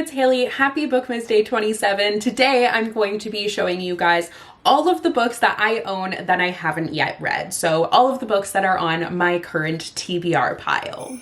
it's Hailey. Happy Bookmas Day 27. Today I'm going to be showing you guys all of the books that I own that I haven't yet read. So all of the books that are on my current TBR pile.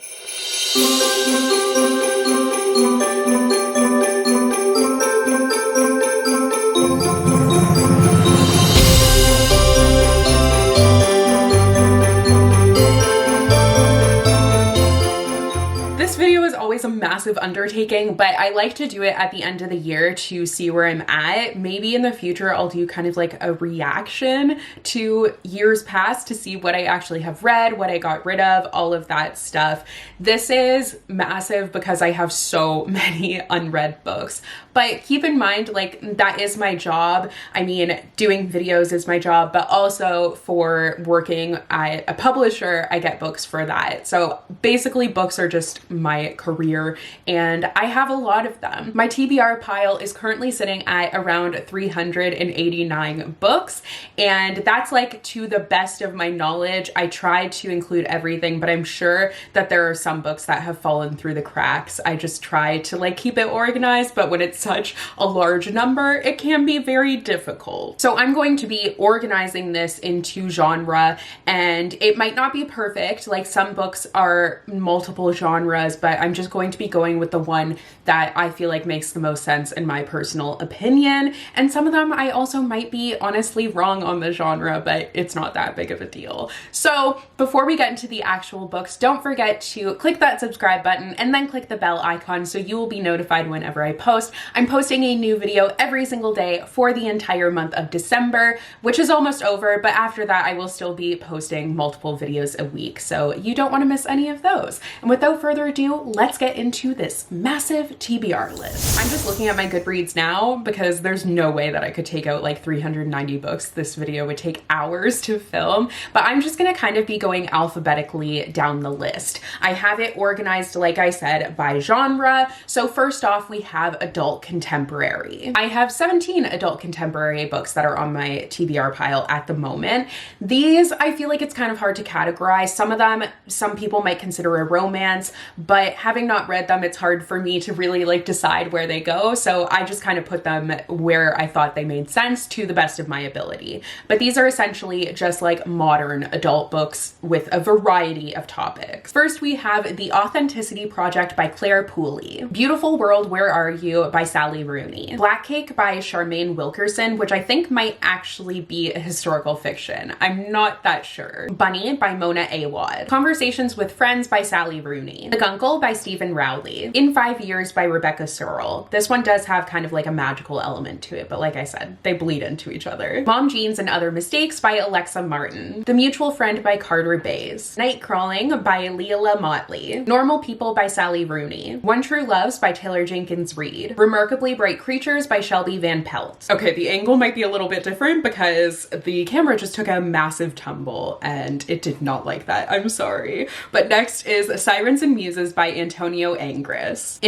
This video is always a massive undertaking, but I like to do it at the end of the year to see where I'm at. Maybe in the future I'll do kind of like a reaction to years past to see what I actually have read, what I got rid of, all of that stuff. This is massive because I have so many unread books. But keep in mind, like, that is my job. I mean, doing videos is my job, but also for working at a publisher, I get books for that. So basically books are just my career and I have a lot of them. My TBR pile is currently sitting at around 389 books, and that's like to the best of my knowledge. I tried to include everything, but I'm sure that there are some books that have fallen through the cracks. I just try to like keep it organized, but when it's such a large number, it can be very difficult. So I'm going to be organizing this into genre, and it might not be perfect. Like, some books are multiple genres, but I'm just going to be going with the one that I feel like makes the most sense in my personal opinion. And some of them I also might be honestly wrong on the genre, but it's not that big of a deal. So before we get into the actual books, don't forget to click that subscribe button and then click the bell icon so you will be notified whenever I post. I'm posting a new video every single day for the entire month of December, which is almost over, but after that I will still be posting multiple videos a week, so you don't want to miss any of those. And without further ado, let's get into this massive TBR list. I'm just looking at my Goodreads now because there's no way that I could take out like 390 books. This video would take hours to film, but I'm just gonna kind of be going alphabetically down the list. I have it organized, like I said, by genre. So first off, we have adult contemporary. I have 17 adult contemporary books that are on my TBR pile at the moment. These, I feel like it's kind of hard to categorize. Some of them, some people might consider a romance, but having not read them, it's hard for me to really like decide where they go. So I just kind of put them where I thought they made sense to the best of my ability. But these are essentially just like modern adult books with a variety of topics. First, we have The Authenticity Project by Claire Pooley, Beautiful World, Where Are You by Sally Rooney, Black Cake by Charmaine Wilkerson, which I think might actually be a historical fiction. I'm not that sure. Bunny by Mona Awad, Conversations with Friends by Sally Rooney, The Guncle by Stephen Rowley, In 5 Years by Rebecca Searle. This one does have kind of like a magical element to it, but like I said, they bleed into each other. Mom Jeans and Other Mistakes by Alexa Martin, The Mutual Friend by Carter Bays, Night Crawling by Leila Motley, Normal People by Sally Rooney, One True Loves by Taylor Jenkins Reid, Remarkably Bright Creatures by Shelby Van Pelt. Okay, the angle might be a little bit different because the camera just took a massive tumble and it did not like that. I'm sorry. But next is Sirens and Muses by Antonia Angris.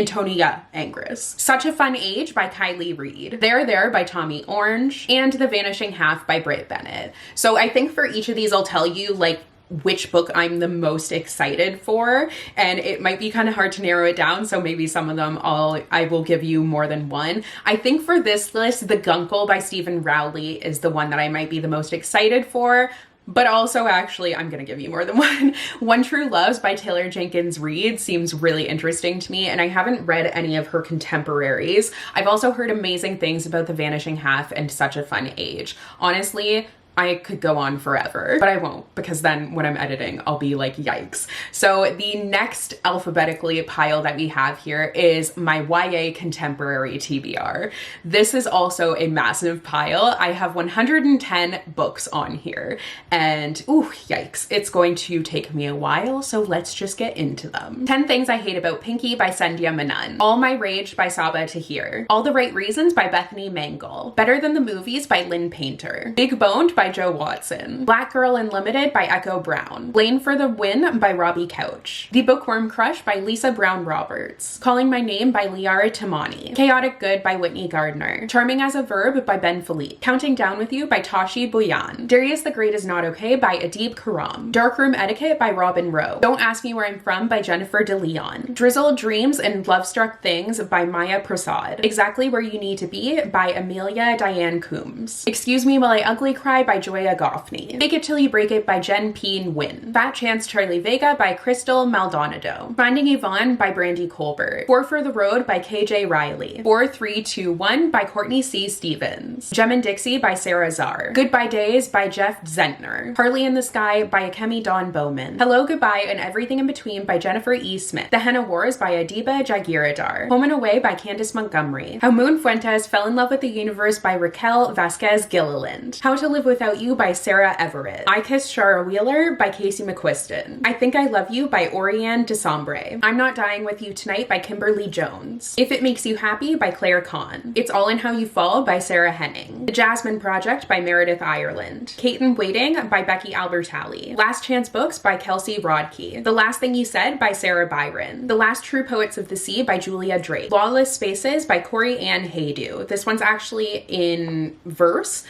Such a Fun Age by Kylie Reed, There by Tommy Orange, and The Vanishing Half by Britt Bennett. So I think for each of these I'll tell you like which book I'm the most excited for, and it might be kind of hard to narrow it down, so maybe some of them I will give you more than one. I think for this list, The Guncle by Stephen Rowley is the one that I might be the most excited for, but also actually I'm gonna give you more than one. One True Loves by Taylor Jenkins Reid seems really interesting to me, and I haven't read any of her contemporaries. I've also heard amazing things about The Vanishing Half and Such a Fun Age. Honestly, I could go on forever, but I won't, because then when I'm editing, I'll be like, yikes. So the next alphabetically pile that we have here is my YA contemporary TBR. This is also a massive pile. I have 110 books on here, and ooh, yikes. It's going to take me a while, so let's just get into them. 10 Things I Hate About Pinky by Sandhya Menon, All My Rage by Saba Tahir, All the Right Reasons by Bethany Mangle, Better Than the Movies by Lynn Painter, Big Boned by by Joe Watson. Black Girl Unlimited by Echo Brown. Blame for the Win by Robbie Couch. The Bookworm Crush by Lisa Brown Roberts. Calling My Name by Liara Tamani. Chaotic Good by Whitney Gardner. Charming as a Verb by Ben Philippe. Counting Down with You by Tashi Boyan. Darius the Great Is Not Okay by Adib Karam. Darkroom Etiquette by Robin Rowe. Don't Ask Me Where I'm From by Jennifer DeLeon. Drizzled Dreams and Love Struck Things by Maya Prasad. Exactly Where You Need to Be by Amelia Diane Coombs. Excuse Me While I Ugly Cry by Joya Goffney. Fake It Till You Break It by Jen P. Nguyen. Fat Chance Charlie Vega by Crystal Maldonado. Finding Yvonne by Brandy Colbert. Four for the Road by KJ Riley. 4321 by Courtney C. Stevens. Gem and Dixie by Sarah Czar. Goodbye Days by Jeff Zentner. Harley in the Sky by Akemi Dawn Bowman. Hello, Goodbye, and Everything in Between by Jennifer E. Smith. The Henna Wars by Adiba Jagiradar. Home and Away by Candace Montgomery. How Moon Fuentes Fell in Love with the Universe by Raquel Vasquez Gilliland. How to Live Without You by Sarah Everett. I Kissed Shara Wheeler by Casey McQuiston. I Think I Love You by Oriane Desambre. I'm Not Dying With You Tonight by Kimberly Jones. If It Makes You Happy by Claire Kahn. It's All in How You Fall by Sarah Henning. The Jasmine Project by Meredith Ireland. Kate and Waiting by Becky Albertalli. Last Chance Books by Kelsey Rodkey. The Last Thing You Said by Sarah Byron. The Last True Poets of the Sea by Julia Drake. Lawless Spaces by Corey Ann Haydu. This one's actually in verse.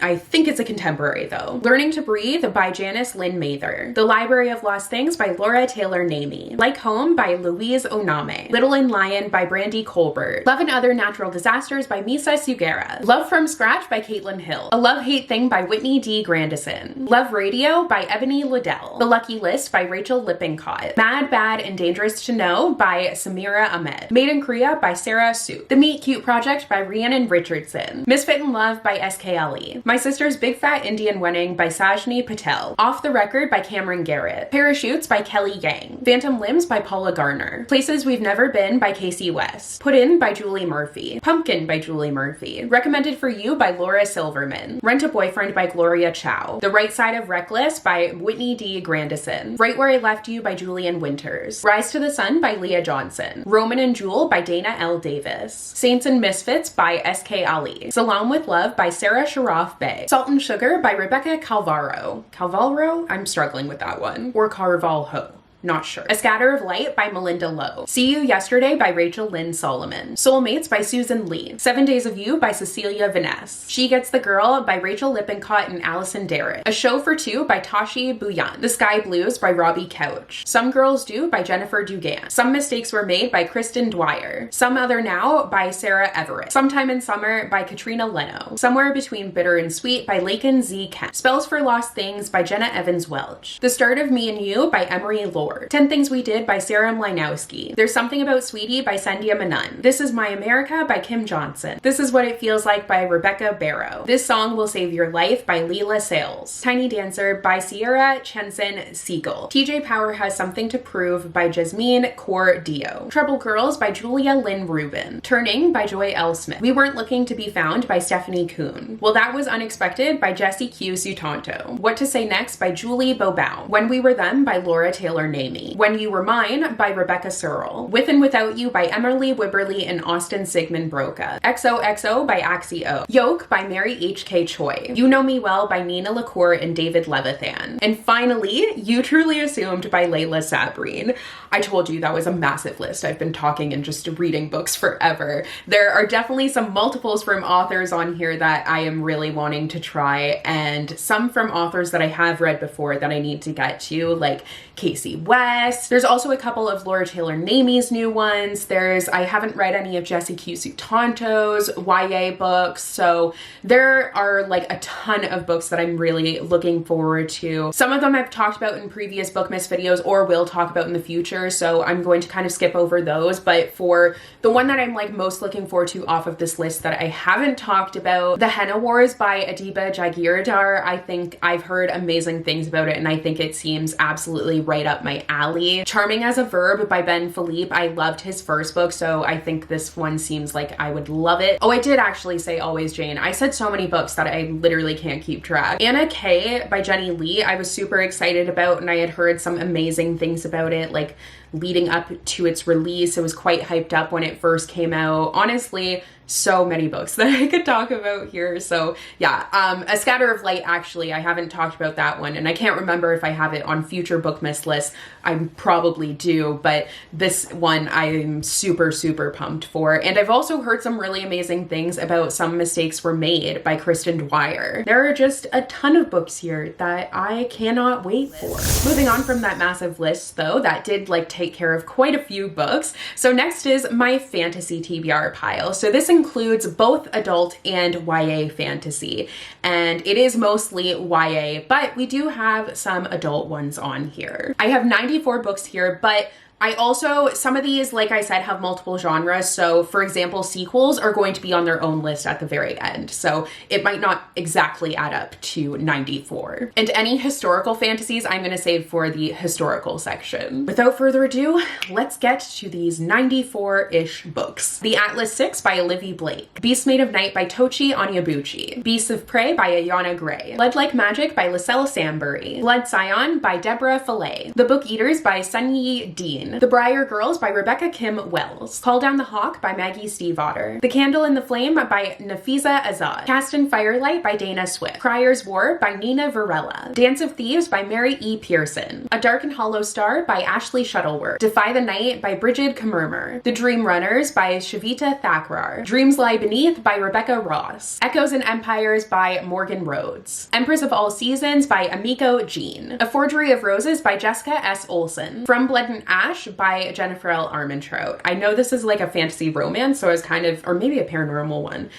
I think it's a contemporary though. Learning to Breathe by Janice Lynn Mather. The Library of Lost Things by Laura Taylor Namey. Like Home by Louise Oname. Little and Lion by Brandy Colbert. Love and Other Natural Disasters by Misa Sugera. Love from Scratch by Caitlin Hill. A Love-Hate Thing by Whitney D. Grandison. Love Radio by Ebony Liddell. The Lucky List by Rachel Lippincott. Mad, Bad, and Dangerous to Know by Samira Ahmed. Made in Korea by Sarah Su. The Meet Cute Project by Rhiannon Richardson. Misfit in Love by SKLE. My Sister's Big Fat Indian Wedding by Sajni Patel. Off the Record by Cameron Garrett. Parachutes by Kelly Yang. Phantom Limbs by Paula Garner. Places We've Never Been by Casey West. Put In by Julie Murphy. Pumpkin by Julie Murphy. Recommended for You by Laura Silverman. Rent a Boyfriend by Gloria Chow. The Right Side of Reckless by Whitney D. Grandison. Right Where I Left You by Julian Winters. Rise to the Sun by Leah Johnson. Roman and Jewel by Dana L. Davis. Saints and Misfits by S.K. Ali. Salam with Love by Sarah Sharaf Bey. Salt and Sugar by Rebecca Calvaro. Calvaro? I'm struggling with that one. Or Carvalho. Not sure. A Scatter of Light by Melinda Lowe. See You Yesterday by Rachel Lynn Solomon. Soulmates by Susan Lee. 7 Days of You by Cecilia Vaness. She Gets the Girl by Rachel Lippincott and Allison Derrick. A Show for Two by Tashi Buyan. The Sky Blues by Robbie Couch. Some Girls Do by Jennifer Dugan. Some Mistakes Were Made by Kristen Dwyer. Some Other Now by Sarah Everett. Sometime in Summer by Katrina Leno. Somewhere Between Bitter and Sweet by Laken Z. Kemp. Spells for Lost Things by Jenna Evans Welch. The Start of Me and You by Emery Lord. 10 Things We Did by Sarah Mlynowski. There's Something About Sweetie by Sandia Manan. This Is My America by Kim Johnson. This Is What It Feels Like by Rebecca Barrow. This Song Will Save Your Life by Leela Sales. Tiny Dancer by Sierra Chenson Siegel. TJ Power Has Something to Prove by Jasmine Kaur Dio. Trouble Girls by Julia Lynn Rubin. Turning by Joy L. Smith. We Weren't Looking to Be Found by Stephanie Kuhn. Well, That Was Unexpected by Jessie Q. Sutanto. What to Say Next by Julie Bobaum. When We Were Them by Laura Taylor Namey. When You Were Mine by Rebecca Searle. With and Without You by Emily Wibberley and Austin Sigmund Broca. XOXO by Axio. Yoke by Mary H.K. Choi. You Know Me Well by Nina LaCour and David Levithan. And finally, You Truly Assumed by Layla Sabrine. I told you that was a massive list. I've been talking and just reading books forever. There are definitely some multiples from authors on here that I am really wanting to try, and some from authors that I have read before that I need to get to, like Casey West. There's also a couple of Laura Taylor Namey's new ones. I haven't read any of Jessie Q. Sutanto's YA books, so there are like a ton of books that I'm really looking forward to. Some of them I've talked about in previous Bookmas videos or will talk about in the future, so I'm going to kind of skip over those. But for the one that I'm like most looking forward to off of this list that I haven't talked about, The Henna Wars by Adiba Jagirdar, I think I've heard amazing things about it and I think it seems absolutely right up my alley. Charming as a Verb by Ben Philippe, I loved his first book, so I think this one seems like I would love it. Oh, I did actually say Always Jane. I said so many books that I literally can't keep track. Anna K by Jenny Lee, I was super excited about and I had heard some amazing things about it, like leading up to its release. It was quite hyped up when it first came out. Honestly, so many books that I could talk about here. So yeah, A Scatter of Light, actually, I haven't talked about that one, and I can't remember if I have it on future Bookmas lists. I probably do, but this one I'm super, super pumped for. And I've also heard some really amazing things about Some Mistakes Were Made by Kristen Dwyer. There are just a ton of books here that I cannot wait for. Moving on from that massive list, though, that did like take care of quite a few books. So next is my fantasy TBR pile. So this includes both adult and YA fantasy, and it is mostly YA, but we do have some adult ones on here. I have 94 books here, but I also, some of these, like I said, have multiple genres. So for example, sequels are going to be on their own list at the very end. So it might not exactly add up to 94. And any historical fantasies, I'm going to save for the historical section. Without further ado, let's get to these 94-ish books. The Atlas 6 by Olivia Blake. Beast Made of Night by Tochi Onyebuchi. Beasts of Prey by Ayana Gray. Blood Like Magic by Lyselle Sambury. Blood Scion by Deborah Fillet. The Book Eaters by Sunyi Dean. The Briar Girls by Rebecca Kim Wells. Call Down the Hawk by Maggie Stiefvater. The Candle in the Flame by Nafisa Azad. Cast in Firelight by Dana Swift. Crier's War by Nina Varela. Dance of Thieves by Mary E. Pearson. A Dark and Hollow Star by Ashley Shuttleworth. Defy the Night by Bridget Kammermer. The Dream Runners by Shavita Thakrar. Dreams Lie Beneath by Rebecca Ross. Echoes and Empires by Morgan Rhodes. Empress of All Seasons by Amiko Jean. A Forgery of Roses by Jessica S. Olson. From Blood and Ash by Jennifer L. Armentrout. I know this is like a fantasy romance, so I was kind of, or maybe a paranormal one.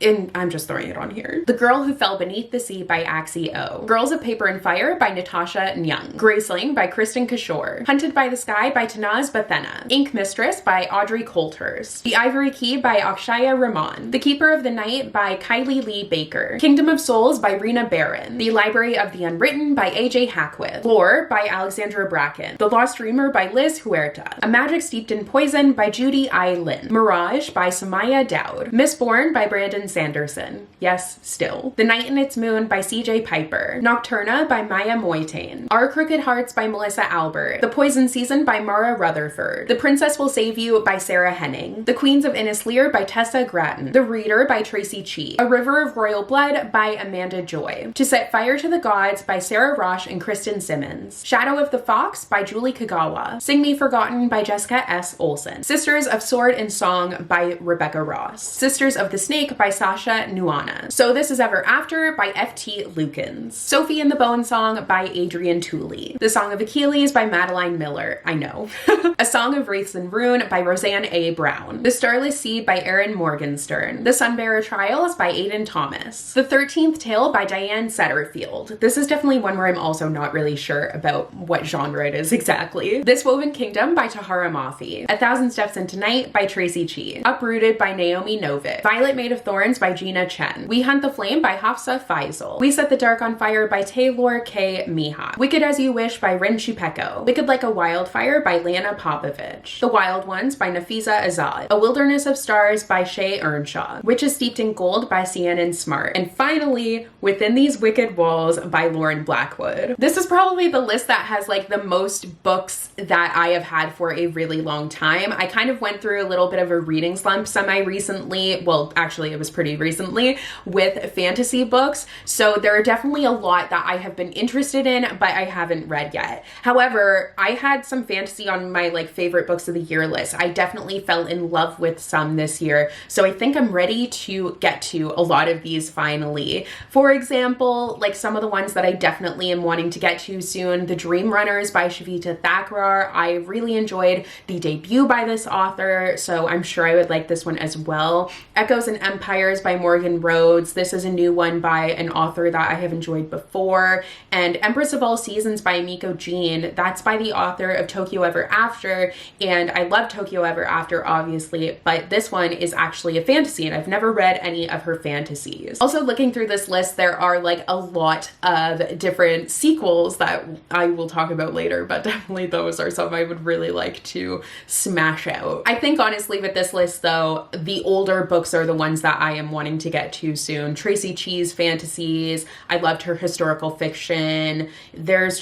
And I'm just throwing it on here. The Girl Who Fell Beneath the Sea by Axie O. Girls of Paper and Fire by Natasha Nyang. Graceling by Kristen Kishore. Hunted by the Sky by Tanaz Bathena. Ink Mistress by Audrey Coulthurst. The Ivory Key by Akshaya Rahman. The Keeper of the Night by Kylie Lee Baker. Kingdom of Souls by Rena Barron. The Library of the Unwritten by AJ Hackwith. Lore by Alexandra Bracken. The Lost Dreamer by Liz Huerta. A Magic Steeped in Poison by Judy I. Lin. Mirage by Samaya Dowd. Mistborn by Brandon Sanderson. Yes, still. The Night and Its Moon by CJ Piper. Nocturna by Maya Moitain. Our Crooked Hearts by Melissa Albert. The Poison Season by Mara Rutherford. The Princess Will Save You by Sarah Henning. The Queens of Innisleer by Tessa Grattan. The Reader by Tracy Chee. A River of Royal Blood by Amanda Joy. To Set Fire to the Gods by Sarah Rosh and Kristen Simmons. Shadow of the Fox by Julie Kagawa. Sing Me Forgotten by Jessica S. Olson. Sisters of Sword and Song by Rebecca Ross. Sisters of the Snake by Sasha Nuana. So This Is Ever After by F.T. Lukens. Sophie and the Bone Song by Adrian Tooley. The Song of Achilles by Madeline Miller. I know. A Song of Wraiths and Rune by Roseanne A. Brown. The Starless Sea by Erin Morgenstern. The Sunbearer Trials by Aidan Thomas. The 13th Tale by Diane Setterfield. This is definitely one where I'm also not really sure about what genre it is exactly. This Woven Kingdom by Tahara Mafi. A Thousand Steps Into Night by Tracy Chee. Uprooted by Naomi Novik. Violet Made of Thorns by Gina Chen. We Hunt the Flame by Hafsa Faisal. We Set the Dark on Fire by Taylor K. Mihak. Wicked as You Wish by Rin Chupeko. Wicked Like a Wildfire by Lana Popovich. The Wild Ones by Nafisa Azad. A Wilderness of Stars by Shay Earnshaw. Witches Steeped in Gold by Sienna Smart. And finally, Within These Wicked Walls by Lauren Blackwood. This is probably the list that has like the most books that I have had for a really long time. I kind of went through a little bit of a reading slump semi-recently. Well, actually it was pretty recently with fantasy books. So there are definitely a lot that I have been interested in, but I haven't read yet. However, I had some fantasy on my like favorite books of the year list. I definitely fell in love with some this year. So I think I'm ready to get to a lot of these finally. For example, like some of the ones that I definitely am wanting to get to soon, The Dream Runners by Shavita Thakrar. I really enjoyed the debut by this author, so I'm sure I would like this one as well. Echoes and Empires by Morgan Rhodes. This is a new one by an author that I have enjoyed before. And Empress of All Seasons by Miko Jean. That's by the author of Tokyo Ever After, and I love Tokyo Ever After, obviously, but this one is actually a fantasy, and I've never read any of her fantasies. Also, looking through this list, there are like a lot of different sequels that I will talk about later, but definitely those are some I would really like to smash out. I think honestly with this list though, the older books are the ones that I I am wanting to get to soon. Tracy Cheese fantasies. I loved her historical fiction. There's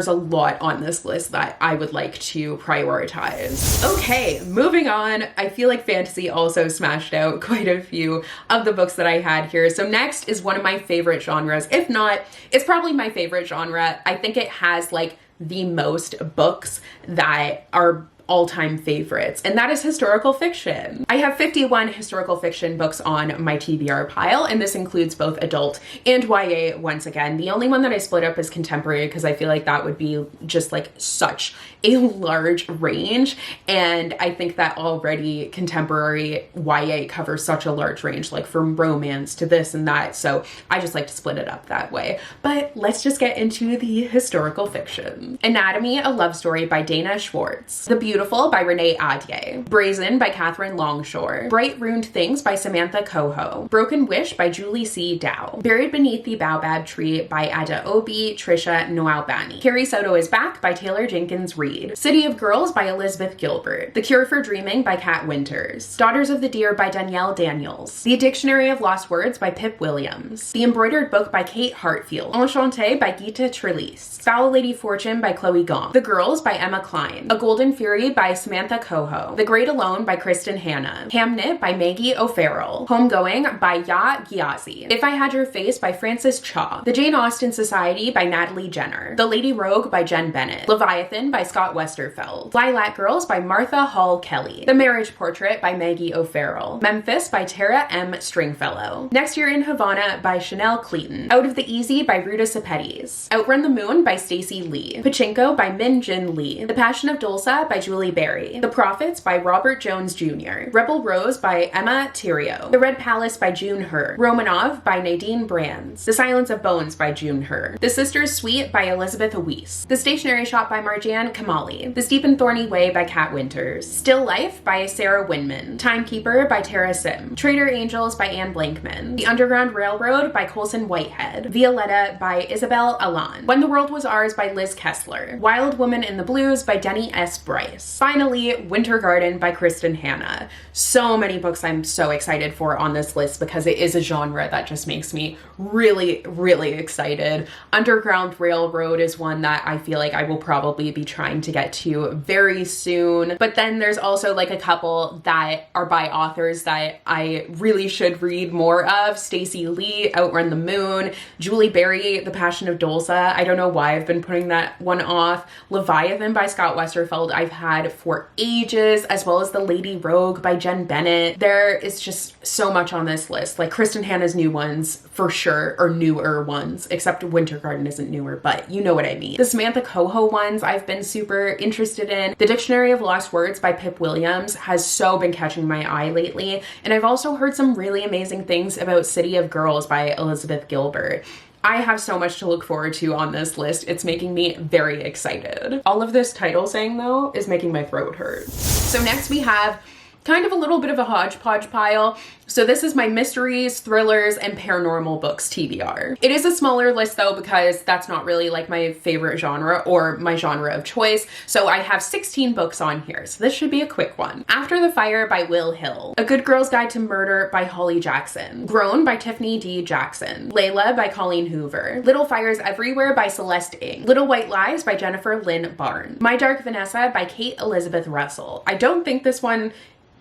a lot on this list that I would like to prioritize. Okay, moving on. I feel like fantasy also smashed out quite a few of the books that I had here. So next is one of my favorite genres. If not, it's probably my favorite genre. I think it has like the most books that are all-time favorites, and that is historical fiction. I have 51 historical fiction books on my TBR pile, and this includes both adult and YA once again. The only one that I split up is contemporary because I feel like that would be just like such a large range, and I think that already contemporary YA covers such a large range, like from romance to this and that, so I just like to split it up that way. But let's just get into the historical fiction. Anatomy, a Love Story by Dana Schwartz. The Beautiful by Renee Ahdieh. Brazen by Catherine Longshore. Bright Runed Things by Samantha Coho. Broken Wish by Julie C. Dow. Buried Beneath the Baobab Tree by Ada Obi, Trisha Nwabani. Carrie Soto is Back by Taylor Jenkins Reid. City of Girls by Elizabeth Gilbert. The Cure for Dreaming by Kat Winters. Daughters of the Deer by Danielle Daniels. The Dictionary of Lost Words by Pip Williams. The Embroidered Book by Kate Hartfield. Enchantée by Gita Trelease. Foul Lady Fortune by Chloe Gong. The Girls by Emma Klein. A Golden Fury by Samantha Coho. The Great Alone by Kristen Hanna. Hamnet by Maggie O'Farrell. Homegoing by Ya Ghiazi. If I Had Your Face by Frances Cha. The Jane Austen Society by Natalie Jenner. The Lady Rogue by Jen Bennett. Leviathan by Scott Westerfeld. Lilac Girls by Martha Hall Kelly. The Marriage Portrait by Maggie O'Farrell. Memphis by Tara M. Stringfellow. Next Year in Havana by Chanel Cleaton. Out of the Easy by Ruta Sepedes. Outrun the Moon by Stacey Lee. Pachinko by Min Jin Lee. The Passion of Dulce by Julie Berry. The Prophets by Robert Jones Jr. Rebel Rose by Emma Thierio. The Red Palace by June Her. Romanov by Nadine Brands. The Silence of Bones by June Her. The Sisters Suite by Elizabeth Weiss. The Stationery Shop by Marjan Kamali. The Steep and Thorny Way by Kat Winters. Still Life by Sarah Winman. Timekeeper by Tara Sim. Trader Angels by Anne Blankman. The Underground Railroad by Colson Whitehead. Violetta by Isabel Alan. When the World Was Ours by Liz Kessler. Wild Woman in the Blues by Denny S. Bryce. Finally, Winter Garden by Kristen Hanna. So many books I'm so excited for on this list because it is a genre that just makes me really, really excited. Underground Railroad is one that I feel like I will probably be trying to get to very soon. But then there's also like a couple that are by authors that I really should read more of. Stacey Lee, Outrun the Moon. Julie Berry, The Passion of Dulce. I don't know why I've been putting that one off. Leviathan by Scott Westerfeld I've had for ages, as well as The Lady Rogue by Jen Bennett. There is just so much on this list. Like Kristen Hanna's new ones for sure, or newer ones, except Winter Garden isn't newer, but you know what I mean. The Samantha Coho ones I've been super interested in. The Dictionary of Lost Words by Pip Williams has so been catching my eye lately, and I've also heard some really amazing things about City of Girls by Elizabeth Gilbert. I have so much to look forward to on this list. It's making me very excited. All of this title saying though is making my throat hurt. So next we have kind of a little bit of a hodgepodge pile. So this is my mysteries, thrillers, and paranormal books TBR. It is a smaller list though because that's not really like my favorite genre or my genre of choice. So I have 16 books on here. So this should be a quick one. After the Fire by Will Hill. A Good Girl's Guide to Murder by Holly Jackson. Grown by Tiffany D. Jackson. Layla by Colleen Hoover. Little Fires Everywhere by Celeste Ng. Little White Lies by Jennifer Lynn Barnes. My Dark Vanessa by Kate Elizabeth Russell. I don't think this one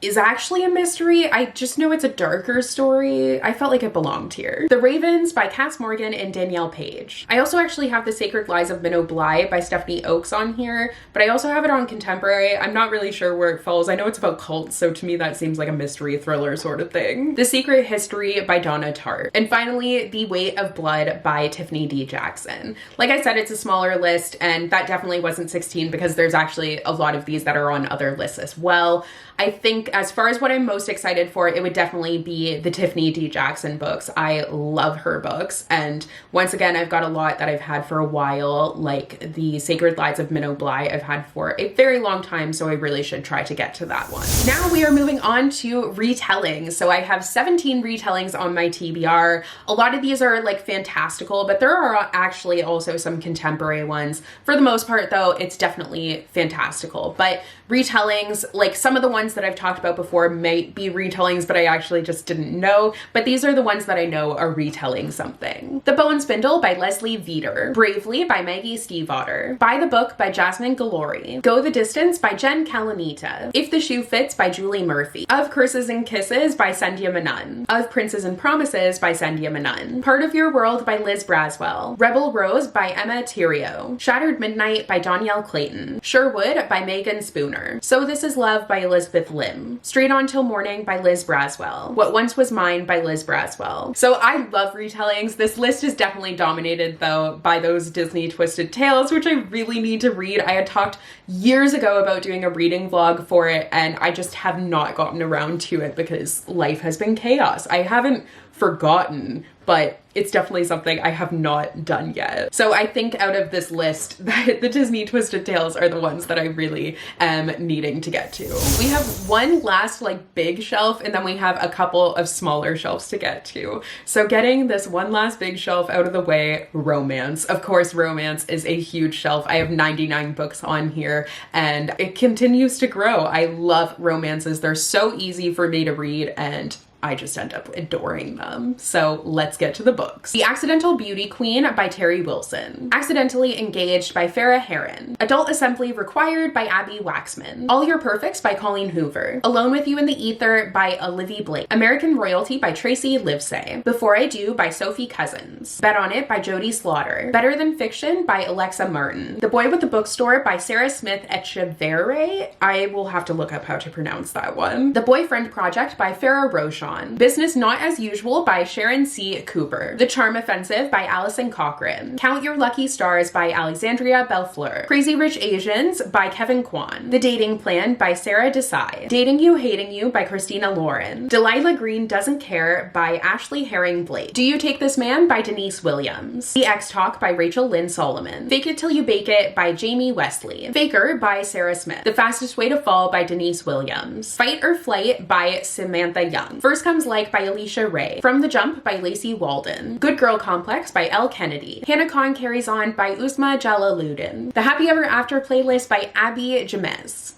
is actually a mystery. I just know it's a darker story. I felt like it belonged here. The Ravens by Cass Morgan and Danielle Page. I also actually have The Sacred Lies of Minnow Bly by Stephanie Oakes on here, but I also have it on contemporary. I'm not really sure where it falls. I know it's about cults, so to me that seems like a mystery thriller sort of thing. The Secret History by Donna Tartt. And finally, The Weight of Blood by Tiffany D. Jackson. Like I said, it's a smaller list, and that definitely wasn't 16 because there's actually a lot of these that are on other lists as well. I think as far as what I'm most excited for, it would definitely be the Tiffany D. Jackson books. I love her books. And once again, I've got a lot that I've had for a while, like The Sacred Lies of Minnow Bly I've had for a very long time, so I really should try to get to that one. Now we are moving on to retellings. So I have 17 retellings on my TBR. A lot of these are like fantastical, but there are actually also some contemporary ones. For the most part though, it's definitely fantastical. But retellings. Like some of the ones that I've talked about before might be retellings, but I actually just didn't know. But these are the ones that I know are retelling something. The Bow and Spindle by Leslie Veeder. Bravely by Maggie Stiefvater. By the Book by Jasmine Galori. Go the Distance by Jen Calanita. If the Shoe Fits by Julie Murphy. Of Curses and Kisses by Sandhya Menon. Of Princes and Promises by Sandhya Menon. Part of Your World by Liz Braswell. Rebel Rose by Emma Thierio. Shattered Midnight by Danielle Clayton. Sherwood by Megan Spooner. So This Is Love by Elizabeth Lim. Straight On Till Morning by Liz Braswell. What Once Was Mine by Liz Braswell. So I love retellings. This list is definitely dominated though by those Disney Twisted Tales, which I really need to read. I had talked years ago about doing a reading vlog for it, and I just have not gotten around to it because life has been chaos. I haven't forgotten, but it's definitely something I have not done yet. So I think out of this list that the Disney Twisted Tales are the ones that I really am needing to get to. We have one last like big shelf, and then we have a couple of smaller shelves to get to. So getting this one last big shelf out of the way, romance. Of course, romance is a huge shelf. I have 99 books on here and it continues to grow. I love romances. They're so easy for me to read and I just end up adoring them. So let's get to the books. The Accidental Beauty Queen by Terry Wilson. Accidentally Engaged by Farah Heron. Adult Assembly Required by Abby Waxman. All Your Perfects by Colleen Hoover. Alone with You in the Ether by Olivia Blake. American Royalty by Tracy Livesay. Before I Do by Sophie Cousins. Bet on It by Jodie Slaughter. Better Than Fiction by Alexa Martin. The Boy with the Bookstore by Sarah Smith Echeverry. I will have to look up how to pronounce that one. The Boyfriend Project by Farah Rochon. Business Not As Usual by Sharon C. Cooper. The Charm Offensive by Allison Cochran. Count Your Lucky Stars by Alexandria Bellefleur. Crazy Rich Asians by Kevin Kwan. The Dating Plan by Sarah Desai. Dating You, Hating You by Christina Lauren. Delilah Green Doesn't Care by Ashley Herring Blake. Do You Take This Man by Denise Williams. The X Talk by Rachel Lynn Solomon. Fake It Till You Bake It by Jamie Wesley. Faker by Sarah Smith. The Fastest Way to Fall by Denise Williams. Fight or Flight by Samantha Young. First Comes Like by Alicia Ray. From the Jump by Lacey Walden. Good Girl Complex by Elle Kennedy. Hannah Khan Carries On by Uzma Jalaluddin. The Happy Ever After playlist by Abby Jimenez.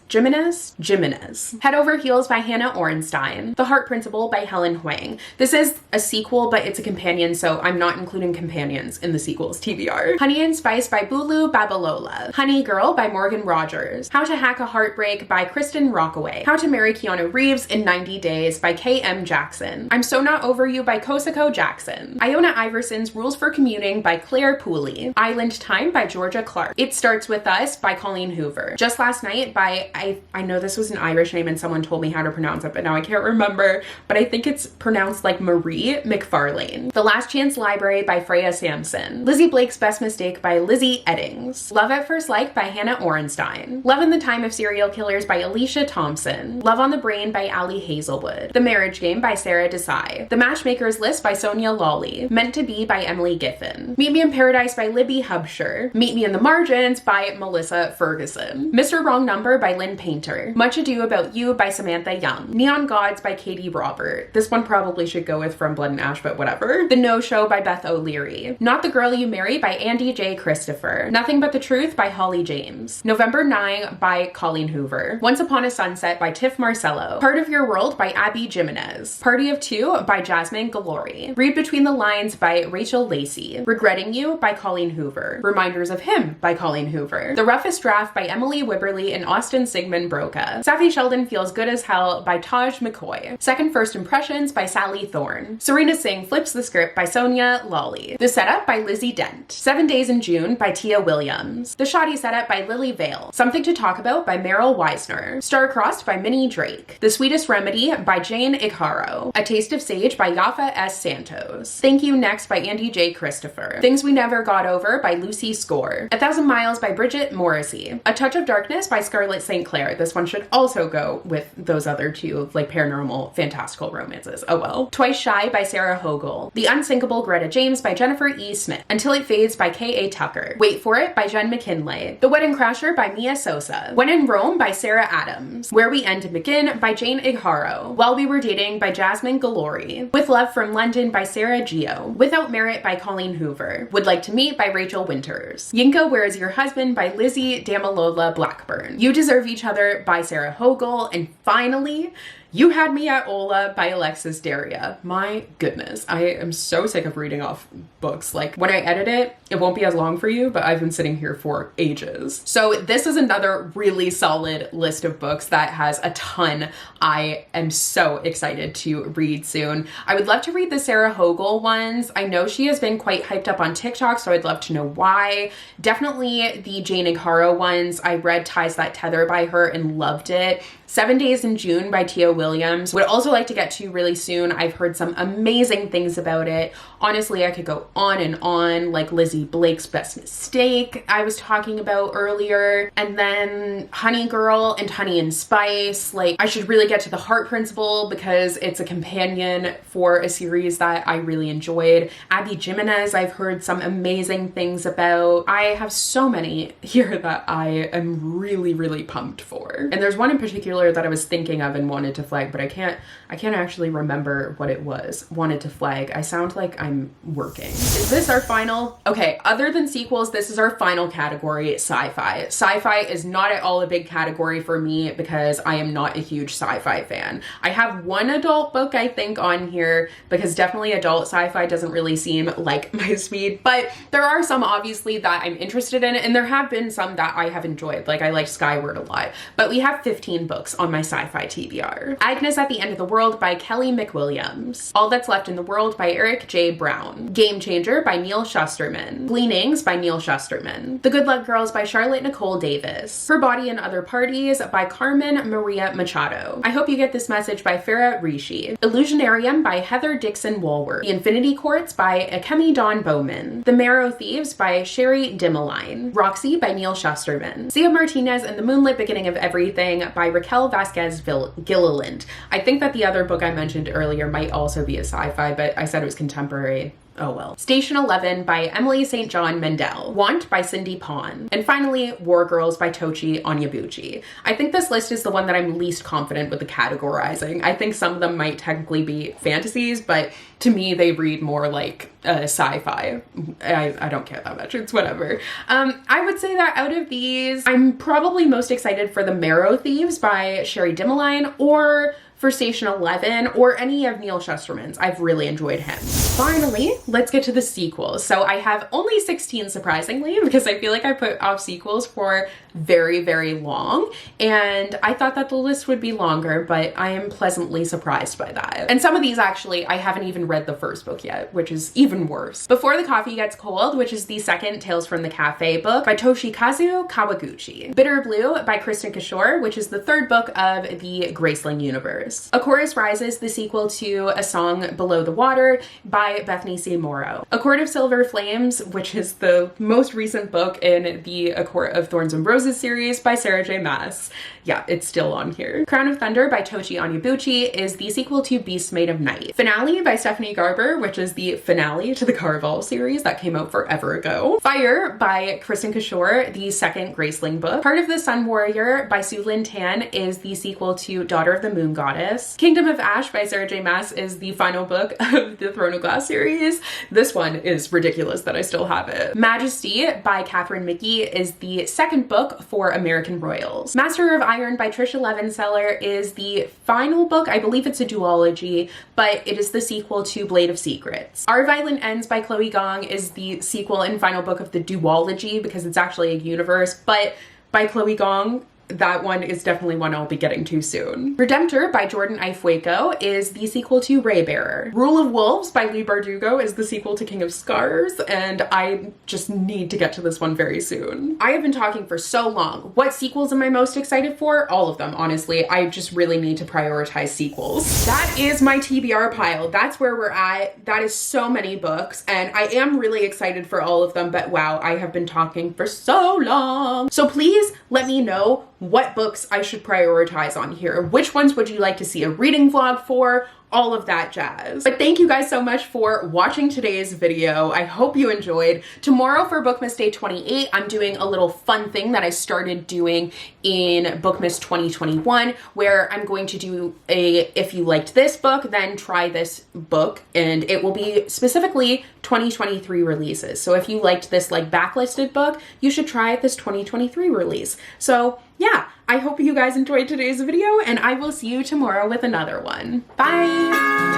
Head Over Heels by Hannah Orenstein. The Heart Principle by Helen Huang. This is a sequel, but it's a companion, so I'm not including companions in the sequels TBR. Honey and Spice by Bulu Babalola. Honey Girl by Morgan Rogers. How to Hack a Heartbreak by Kristen Rockaway. How to Marry Keanu Reeves in 90 Days by K.M. Jackson. I'm So Not Over You by Kosako Jackson. Iona Iverson's Rules for Commuting by Claire Pooley. Island Time by Georgia Clark. It Starts With Us by Colleen Hoover. Just Last Night by I know this was an Irish name and someone told me how to pronounce it, but now I can't remember, but I think it's pronounced like Marie McFarlane. The Last Chance Library by Freya Sampson. Lizzie Blake's Best Mistake by Lizzie Eddings. Love at First Like by Hannah Orenstein. Love in the Time of Serial Killers by Alicia Thompson. Love on the Brain by Allie Hazelwood. The Marriage Game by Sarah Desai. The Matchmaker's List by Sonia Lawley. Meant to Be by Emily Giffen. Meet Me in Paradise by Libby Hubsher. Meet Me in the Margins by Melissa Ferguson. Mr. Wrong Number by Lynn Painter. Much Ado About You by Samantha Young. Neon Gods by Katie Robert. This one probably should go with From Blood and Ash, but whatever. The No Show by Beth O'Leary. Not the Girl You Marry by Andy J. Christopher. Nothing But the Truth by Holly James. November 9 by Colleen Hoover. Once Upon a Sunset by Tiff Marcello. Part of Your World by Abby Jimenez. Party of Two by Jasmine Galori. Read Between the Lines by Rachel Lacey. Regretting You by Colleen Hoover. Reminders of Him by Colleen Hoover. The Roughest Draft by Emily Wibberley and Austin Sigmund Broca. Safi Sheldon Feels Good as Hell by Taj McCoy. Second First Impressions by Sally Thorne. Serena Singh Flips the Script by Sonia Lawley. The Setup by Lizzie Dent. 7 Days in June by Tia Williams. The Shoddy Setup by Lily Vale. Something to Talk About by Meryl Weisner. Star-Crossed by Minnie Drake. The Sweetest Remedy by Jane Igharo. A Taste of Sage by Yafa S. Santos. Thank You Next by Andy J. Christopher. Things We Never Got Over by Lucy Score. 1,000 Miles by Bridget Morrissey. A Touch of Darkness by Scarlett St. Clair. This one should also go with those other two, like paranormal, fantastical romances. Oh well. Twice Shy by Sarah Hogel. The Unsinkable Greta James by Jennifer E. Smith. Until It Fades by K.A. Tucker. Wait For It by Jen McKinley. The Wedding Crasher by Mia Sosa. When in Rome by Sarah Adams. Where We End and Begin by Jane Igharo. While We Were Dating by Jasmine Galori. With Love from London by Sarah Geo. Without Merit by Colleen Hoover. Would Like to Meet by Rachel Winters. Yinka, Where Is Your Husband by Lizzie Damalola Blackburn. You Deserve Each Other by Sarah Hogel. And finally, You Had Me at Ola by Alexis Daria. My goodness, I am so sick of reading off books. Like, when I edit it, it won't be as long for you, but I've been sitting here for ages. So this is another really solid list of books that has a ton I am so excited to read soon. I would love to read the Sarah Hogel ones. I know she has been quite hyped up on TikTok, so I'd love to know why. Definitely the Jane Igharo ones. I read Ties That Tether by her and loved it. 7 Days in June by Tia Williams. Would also like to get to really soon. I've heard some amazing things about it. Honestly, I could go on and on, like Lizzie Blake's Best Mistake I was talking about earlier. And then Honey Girl and Honey and Spice. Like, I should really get to The Heart Principle because it's a companion for a series that I really enjoyed. Abby Jimenez, I've heard some amazing things about. I have so many here that I am really, really pumped for. And there's one in particular that I was thinking of and wanted to flag, but I can't actually remember what it was. Wanted to flag. I sound like I'm working. Is this our final? Okay, other than sequels, this is our final category, sci-fi. Sci-fi is not at all a big category for me because I am not a huge sci-fi fan. I have one adult book I think on here because definitely adult sci-fi doesn't really seem like my speed, but there are some obviously that I'm interested in, and there have been some that I have enjoyed. Like, I liked Skyward a lot, but we have 15 books on my sci-fi TBR. Agnes at the End of the World by Kelly McWilliams. All That's Left in the World by Eric J. Brown. Game Changer by Neil Shusterman. Gleanings by Neil Shusterman. The Good Luck Girls by Charlotte Nicole Davis. Her Body and Other Parties by Carmen Maria Machado. I Hope You Get This Message by Farah Rishi. Illusionarium by Heather Dixon Walworth. The Infinity Courts by Akemi Dawn Bowman. The Marrow Thieves by Sherry Dimmeline. Roxy by Neil Shusterman. Sia Martinez and the Moonlit Beginning of Everything by Raquel Vasquez Gilliland. I think that the other book I mentioned earlier might also be a sci-fi, but I said it was contemporary. Oh well. Station 11 by Emily St. John Mendel. Want by Cindy Pon. And finally, War Girls by Tochi Onyebuchi. I think this list is the one that I'm least confident with the categorizing. I think some of them might technically be fantasies, but to me, they read more like sci-fi. I don't care that much. It's whatever. I would say that out of these, I'm probably most excited for The Marrow Thieves by Sherry Dimmeline, or for Station 11, or any of Neil Shusterman's. I've really enjoyed him. Finally, let's get to the sequels. So I have only 16, surprisingly, because I feel like I put off sequels for very, very long, and I thought that the list would be longer, but I am pleasantly surprised by that. And some of these, actually, I haven't even read the first book yet, which is even worse. Before the Coffee Gets Cold, which is the second Tales from the Cafe book by Toshikazu Kawaguchi. Bitter Blue by Kristen Kishore, which is the third book of the Graceling universe. A Chorus Rises, the sequel to A Song Below the Water by Bethany C. Morrow. A Court of Silver Flames, which is the most recent book in the A Court of Thorns and Roses series by Sarah J. Maas. Yeah, it's still on here. Crown of Thunder by Tochi Onyebuchi is the sequel to Beasts Made of Night. Finale by Stephanie Garber, which is the finale to the Carval series that came out forever ago. Fire by Kristen Kishore, the second Graceling book. Part of the Sun Warrior by Sue Lynn Tan is the sequel to Daughter of the Moon Goddess. Kingdom of Ash by Sarah J. Maas is the final book of the Throne of Glass series. This one is ridiculous that I still have it. Majesty by Catherine Mickey is the second book for American Royals. Master of Iron by Trisha Levenseller is the final book. I believe it's a duology, but it is the sequel to Blade of Secrets. Our Violent Ends by Chloe Gong is the sequel and final book of the duology because it's actually a universe, but by Chloe Gong. That one is definitely one I'll be getting to soon. Redemptor by Jordan Ifueko is the sequel to Raybearer. Rule of Wolves by Lee Bardugo is the sequel to King of Scars, and I just need to get to this one very soon. I have been talking for so long. What sequels am I most excited for? All of them, honestly. I just really need to prioritize sequels. That is my TBR pile. That's where we're at. That is so many books, and I am really excited for all of them, but wow, I have been talking for so long. So please let me know what books I should prioritize on here. Which ones would you like to see a reading vlog for? all of that jazz. But thank you guys so much for watching today's video. I hope you enjoyed. Tomorrow for Bookmas Day 28, I'm doing a little fun thing that I started doing in Bookmas 2021, where I'm going to do a, if you liked this book, then try this book, and it will be specifically 2023 releases. So if you liked this like backlisted book, you should try this 2023 release. So yeah, I hope you guys enjoyed today's video, and I will see you tomorrow with another one. Bye!